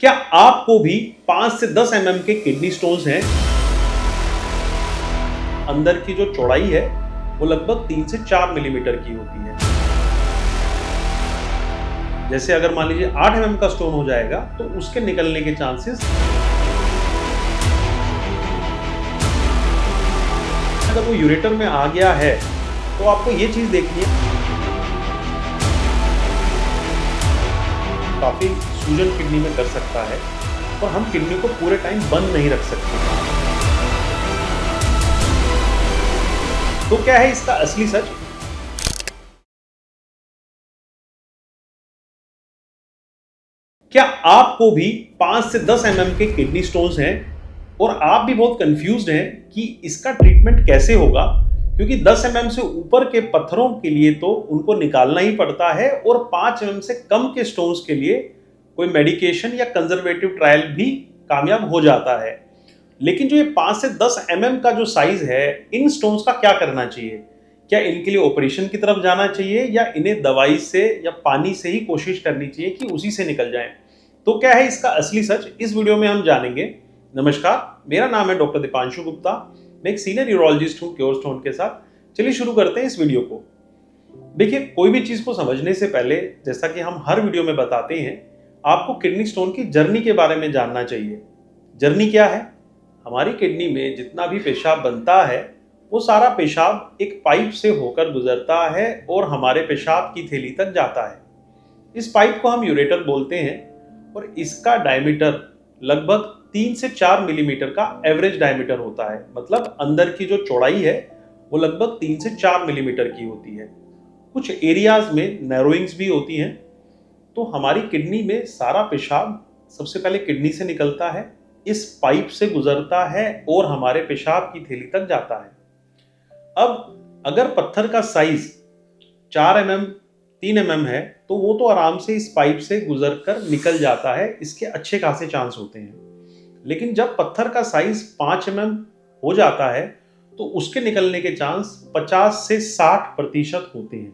क्या आपको भी 5 से 10 mm के किडनी स्टोन्स हैं? अंदर की जो चौड़ाई है वो लगभग 3 से 4 मिलीमीटर की होती है। जैसे अगर मान लीजिए 8 mm का स्टोन हो जाएगा तो उसके निकलने के चांसेस, अगर वो यूरेटर में आ गया है तो आपको ये चीज देखनी है, काफी सूजन किडनी में कर सकता है और हम किडनी को पूरे टाइम बंद नहीं रख सकते। तो क्या है इसका असली सच? क्या आपको भी 5 से 10 mm के किडनी स्टोन्स हैं और आप भी बहुत कंफ्यूज्ड हैं कि इसका ट्रीटमेंट कैसे होगा? क्योंकि 10 mm से ऊपर के पत्थरों के लिए तो उनको निकालना ही पड़ता है और 5 mm से कम के स्टोन्स के लिए कोई मेडिकेशन या कंजर्वेटिव ट्रायल भी कामयाब हो जाता है। लेकिन जो ये 5 से 10 mm का जो साइज है, इन स्टोन्स का क्या करना चाहिए? क्या इनके लिए ऑपरेशन की तरफ जाना चाहिए या इन्हें दवाई से या पानी से ही कोशिश करनी चाहिए कि उसी से निकल जाएं? तो क्या है इसका असली सच, इस वीडियो में हम जानेंगे। नमस्कार, मेरा नाम है डॉक्टर दीपांशु गुप्ता। मैं एक सीनियर यूरोलॉजिस्ट हूं क्योर स्टोन के साथ। चलिए शुरू करते हैं इस वीडियो को। देखिए, कोई भी चीज को समझने से पहले, जैसा कि हम हर वीडियो में बताते हैं, आपको किडनी स्टोन की जर्नी के बारे में जानना चाहिए। जर्नी क्या है? हमारी किडनी में जितना भी पेशाब बनता है वो सारा पेशाब एक पाइप से होकर गुजरता है और हमारे पेशाब की थैली तक जाता है। इस पाइप को हम यूरेटर बोलते हैं और इसका डायमीटर लगभग 3 से 4 मिलीमीटर का एवरेज डायमीटर होता है। मतलब अंदर की जो चौड़ाई है वो लगभग 3 से 4 मिलीमीटर की होती है। कुछ एरियाज में नैरोइंग्स भी होती हैं। तो हमारी किडनी में सारा पेशाब सबसे पहले किडनी से निकलता है, इस पाइप से गुजरता है और हमारे पेशाब की थैली तक जाता है। अब अगर पत्थर का साइज 4 mm 3 mm है तो वो तो आराम से इस पाइप से गुजरकर निकल जाता है, इसके अच्छे खासे चांस होते हैं। लेकिन जब पत्थर का साइज 5 mm हो जाता है तो उसके निकलने के चांस 50 से 60% होते हैं।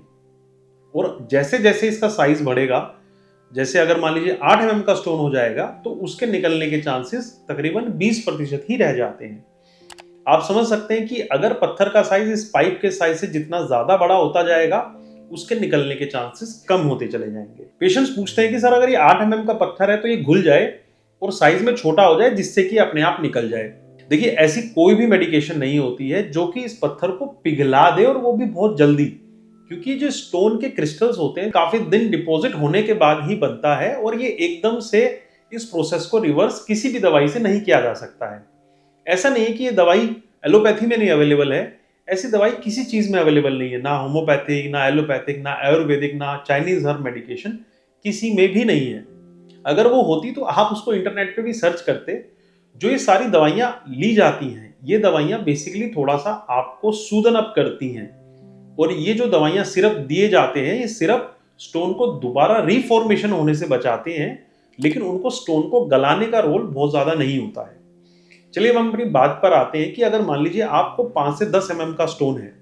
और जैसे जैसे इसका साइज बढ़ेगा, जैसे अगर मान लीजिए 8 mm का स्टोन हो जाएगा तो उसके निकलने के चांसेस तकरीबन 20% ही रह जाते हैं। आप समझ सकते हैं कि अगर पत्थर का साइज इस पाइप के साइज से जितना ज्यादा बड़ा होता जाएगा, उसके निकलने के चांसेस कम होते चले जाएंगे। पेशेंट्स पूछते हैं कि सर, अगर ये 8 mm का पत्थर है तो ये घुल जाए और साइज में छोटा हो जाए जिससे कि अपने आप निकल जाए। देखिए, ऐसी कोई भी मेडिकेशन नहीं होती है जो कि इस पत्थर को पिघला दे, और वो भी बहुत जल्दी। क्योंकि जो स्टोन के क्रिस्टल्स होते हैं काफी दिन डिपॉजिट होने के बाद ही बनता है और ये एकदम से इस प्रोसेस को रिवर्स किसी भी दवाई से नहीं किया जा सकता है। ऐसा नहीं है कि ये दवाई एलोपैथी में नहीं अवेलेबल है। ऐसी दवाई किसी चीज में अवेलेबल नहीं है, ना होम्योपैथिक, ना एलोपैथिक, ना आयुर्वेदिक, ना चाइनीज हर्ब मेडिकेशन, किसी में भी नहीं है। अगर वो होती तो आप उसको इंटरनेट पे भी सर्च करते। जो ये सारी दवाइयां ली जाती हैं, ये दवाइयां बेसिकली थोड़ा सा आपको सूदन अप करती हैं। और ये जो दवाइयां सिरप दिए जाते हैं, ये सिरप स्टोन को दोबारा रिफॉर्मेशन होने से बचाते हैं, लेकिन उनको स्टोन को गलाने का रोल बहुत ज्यादा नहीं होता है। चलिए अब हम अपनी बात पर आते हैं कि अगर मान लीजिए आपको 5 से 10 mm का स्टोन है,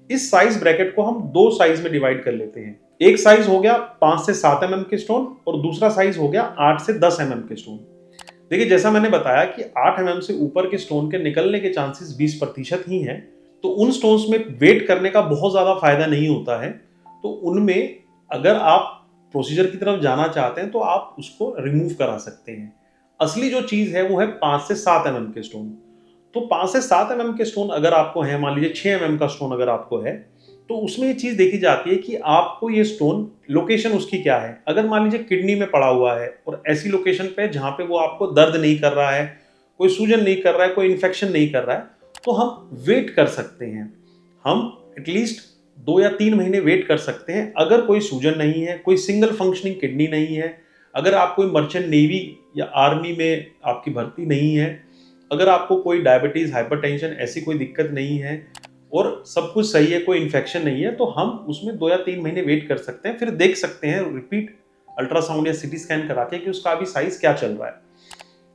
इस साइज ब्रैकेट को हम दो साइज में डिवाइड कर लेते हैं। एक साइज हो गया 5 से 7 mm के स्टोन और दूसरा साइज हो गया 8 से 10 mm के स्टोन। देखिए, जैसा मैंने बताया कि 8 mm से ऊपर के स्टोन के निकलने के चांसेस 20% ही हैं। तो उन स्टोन्स में वेट करने का बहुत ज्यादा फायदा नहीं होता है। तो उनमें अगर आप प्रोसीजर की तरफ जाना चाहते हैं तो आप उसको रिमूव करा सकते हैं। असली जो चीज है वो है 5 से 7 mm के स्टोन। तो 5 से 7 mm के स्टोन अगर आपको है, मान लीजिए 6 mm का स्टोन अगर आपको है, तो उसमें ये चीज देखी जाती है कि आपको ये स्टोन लोकेशन उसकी क्या है। अगर मान लीजिए किडनी में पड़ा हुआ है और ऐसी लोकेशन पे जहां पे वो आपको दर्द नहीं कर रहा है, कोई सूजन नहीं कर रहा है, कोई इन्फेक्शन नहीं कर रहा है, तो हम वेट कर सकते हैं। हम एटलीस्ट 2 या 3 महीने वेट कर सकते हैं। अगर कोई सूजन नहीं है, कोई सिंगल फंक्शनिंग किडनी नहीं है, अगर आप कोई मर्चेंट नेवी या आर्मी में आपकी भर्ती नहीं है, अगर आपको कोई डायबिटीज, हाइपरटेंशन, ऐसी कोई दिक्कत नहीं है और सब कुछ सही है, कोई इन्फेक्शन नहीं है, तो हम उसमें 2 या 3 महीने वेट कर सकते हैं। फिर देख सकते हैं रिपीट अल्ट्रासाउंड या सिटी स्कैन करा के कि उसका अभी साइज क्या चल रहा है।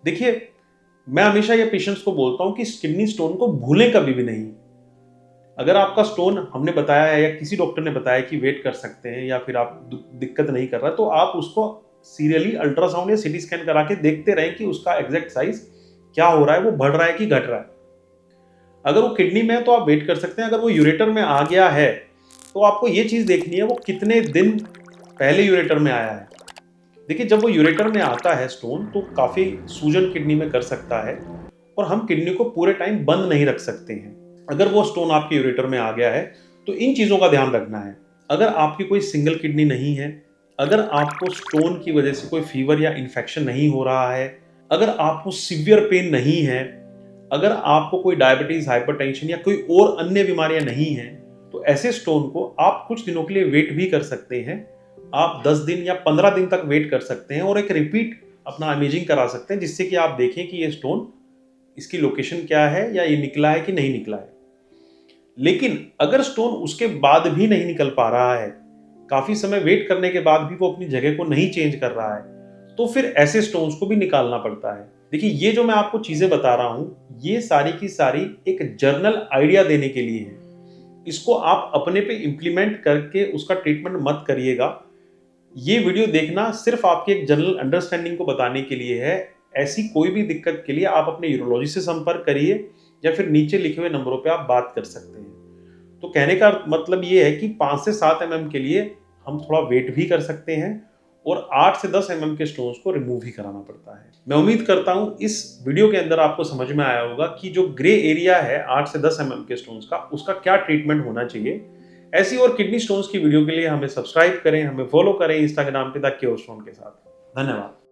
देखिए, मैं हमेशा ये पेशेंट्स को बोलता हूं कि किडनी स्टोन को भूलें कभी भी नहीं। अगर आपका स्टोन हमने बताया है या किसी डॉक्टर ने बताया कि वेट कर सकते हैं या फिर आप दिक्कत नहीं कर रहा, तो आप उसको सीरियली अल्ट्रासाउंड या सिटी स्कैन करा के देखते रहें कि उसका एग्जैक्ट साइज क्या हो रहा है, वो बढ़ रहा है कि घट रहा है। अगर वो किडनी में है तो आप वेट कर सकते हैं। अगर वो यूरेटर में आ गया है तो आपको ये चीज देखनी है वो कितने दिन पहले यूरेटर में आया है। देखिए, जब वो यूरेटर में आता है स्टोन, तो काफी सूजन किडनी में कर सकता है और हम किडनी को पूरे टाइम बंद नहीं रख सकते हैं। अगर वो स्टोन आपके यूरेटर में आ गया है तो इन चीजों का ध्यान रखना है। अगर आपकी कोई सिंगल किडनी नहीं है, अगर आपको स्टोन की वजह से कोई फीवर या इन्फेक्शन नहीं हो रहा है, अगर आपको सीवियर पेन नहीं है, अगर आपको कोई डायबिटीज, हाइपरटेंशन या कोई और अन्य बीमारियां नहीं हैं, तो ऐसे स्टोन को आप कुछ दिनों के लिए वेट भी कर सकते हैं। आप 10 दिन या 15 दिन तक वेट कर सकते हैं और एक रिपीट अपना इमेजिंग करा सकते हैं, जिससे कि आप देखें कि ये स्टोन, इसकी लोकेशन क्या है या ये निकला है कि नहीं निकला है। लेकिन अगर स्टोन उसके बाद भी नहीं निकल पा रहा है, काफी समय वेट करने के बाद भी वो अपनी जगह को नहीं चेंज कर रहा है, तो फिर ऐसे स्टोन्स को भी निकालना पड़ता है। देखिए, ये जो मैं आपको चीजें बता रहा हूं, ये सारी की सारी एक जर्नल आइडिया देने के लिए है। इसको आप अपने पे इंप्लीमेंट करके उसका ट्रीटमेंट मत करिएगा। ये वीडियो देखना सिर्फ आपकी एक जनरल अंडरस्टैंडिंग को बताने के लिए है। ऐसी कोई भी दिक्कत के लिए आप अपने यूरोलॉजी से संपर्क करिए या फिर नीचे लिखे हुए नंबरों पे आप बात कर सकते हैं। तो कहने का मतलब ये है कि 5 से 7 mm के लिए हम थोड़ा वेट भी कर सकते हैं और 8 से 10 mm के स्टोन्स को रिमूव भी कराना पड़ता है। मैं उम्मीद करता हूं इस वीडियो के अंदर आपको समझ में आया होगा कि जो ग्रे एरिया है 8 से 10 mm के स्टोन्स का, उसका क्या ट्रीटमेंट होना चाहिए। ऐसी और किडनी स्टोन्स की वीडियो के लिए हमें सब्सक्राइब करें, हमें फॉलो करें इंस्टाग्राम पे द क्योर स्टोन के साथ। धन्यवाद।